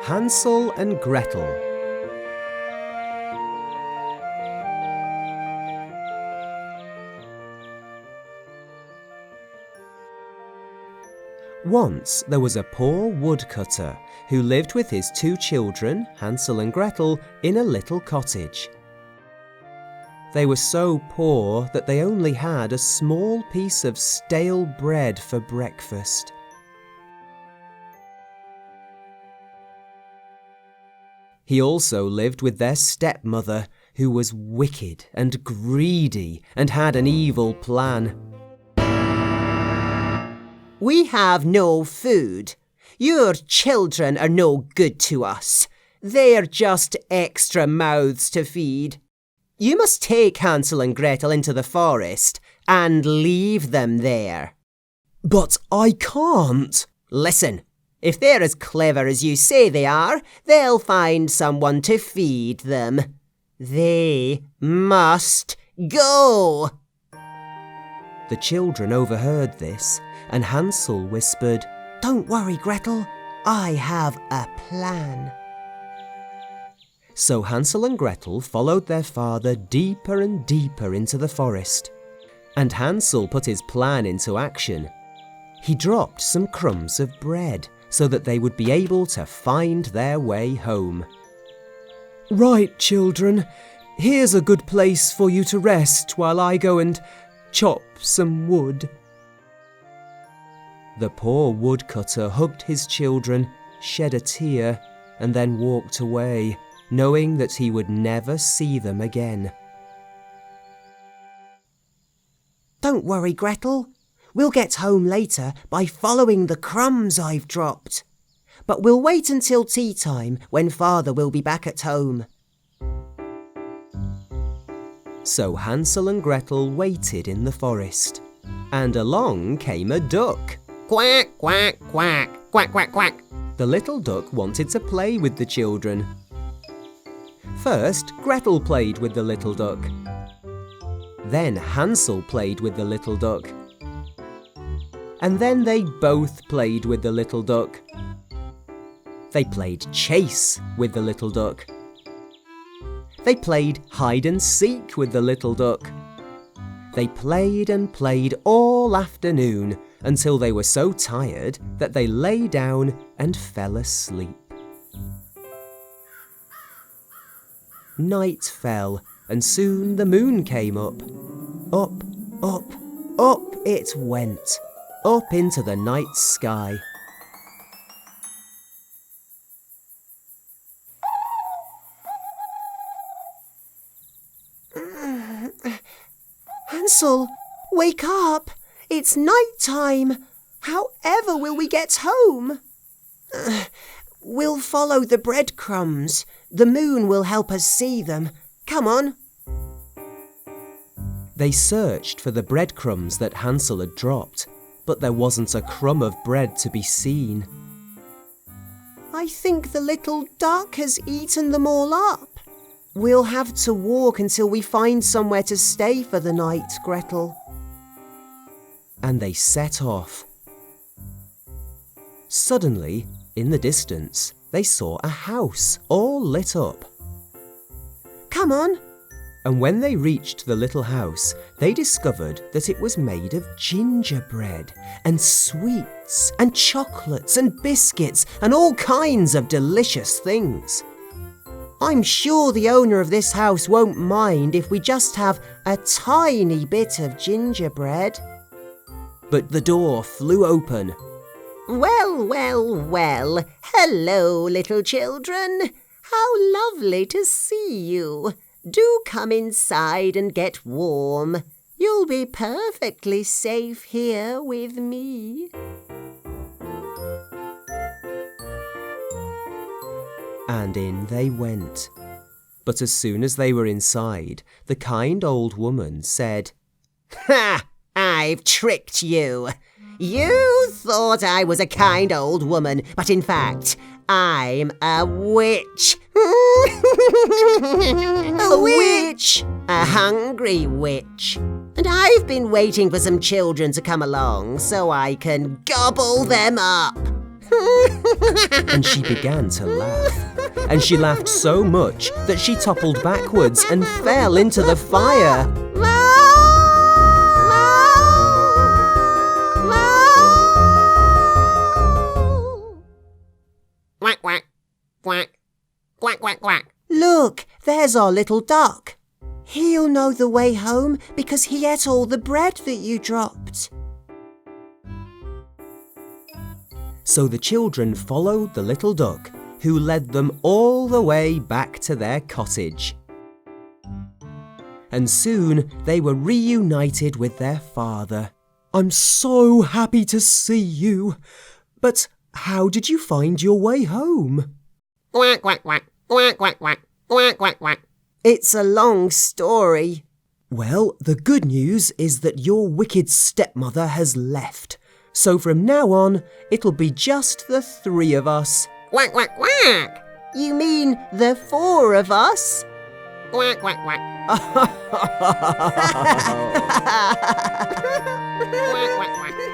Hansel and Gretel. Once there was a poor woodcutter who lived with his 2 children, Hansel and Gretel, in a little cottage. They were so poor that they only had a small piece of stale bread for breakfast. He also lived with their stepmother, who was wicked and greedy and had an evil plan. We have no food. Your children are no good to us. They're just extra mouths to feed. You must take Hansel and Gretel into the forest and leave them there. But I can't. Listen, if they're as clever as you say they are, they'll find someone to feed them. They must go. The children overheard this, and Hansel whispered, "Don't worry, Gretel. I have a plan." So Hansel and Gretel followed their father deeper and deeper into the forest, and Hansel put his plan into action. He dropped some crumbs of bread so that they would be able to find their way home. "Right, children, here's a good place for you to rest while I go and chop some wood." The poor woodcutter hugged his children, shed a tear, and then walked away, knowing that he would never see them again. "Don't worry, Gretel. We'll get home later by following the crumbs I've dropped. But we'll wait until tea time when Father will be back at home." So Hansel and Gretel waited in the forest, and along came a duck. "Quack, quack, quack, quack, quack, quack." The little duck wanted to play with the children. First, Gretel played with the little duck. Then Hansel played with the little duck. And then they both played with the little duck. They played chase with the little duck. They played hide and seek with the little duck. They played and played all afternoon until they were so tired that they lay down and fell asleep. Night fell, and soon the moon came up. Up, up, up it went, up into the night sky. "Hansel, wake up! It's night time! However will we get home?" "We'll follow the breadcrumbs. The moon will help us see them. Come on." They searched for the breadcrumbs that Hansel had dropped, but there wasn't a crumb of bread to be seen. "I think the little duck has eaten them all up. We'll have to walk until we find somewhere to stay for the night, Gretel." And they set off. Suddenly, in the distance, they saw a house all lit up. "Come on." And when they reached the little house, they discovered that it was made of gingerbread and sweets and chocolates and biscuits and all kinds of delicious things. "I'm sure the owner of this house won't mind if we just have a tiny bit of gingerbread." But the door flew open. "Well, well, well. Hello, little children. How lovely to see you. Do come inside and get warm. You'll be perfectly safe here with me." And in they went. But as soon as they were inside, the kind old woman said, "Ha! I've tricked you. You thought I was a kind old woman, but in fact, I'm a witch." "A witch? A hungry witch. And I've been waiting for some children to come along so I can gobble them up." And she began to laugh. And she laughed so much that she toppled backwards and fell into the fire. Quack, quack, quack, quack, quack, quack. Look, there's our little duck. He'll know the way home because he ate all the bread that you dropped. So the children followed the little duck, who led them all the way back to their cottage. And soon they were reunited with their father. "I'm so happy to see you. But how did you find your way home?" Quack, quack, quack, quack, quack, quack, quack, quack, quack. It's a long story. Well, the good news is that your wicked stepmother has left. So from now on, it'll be just the three of us. Quack, quack, quack. You mean the four of us? Quack, quack, quack. Quack, quack, quack.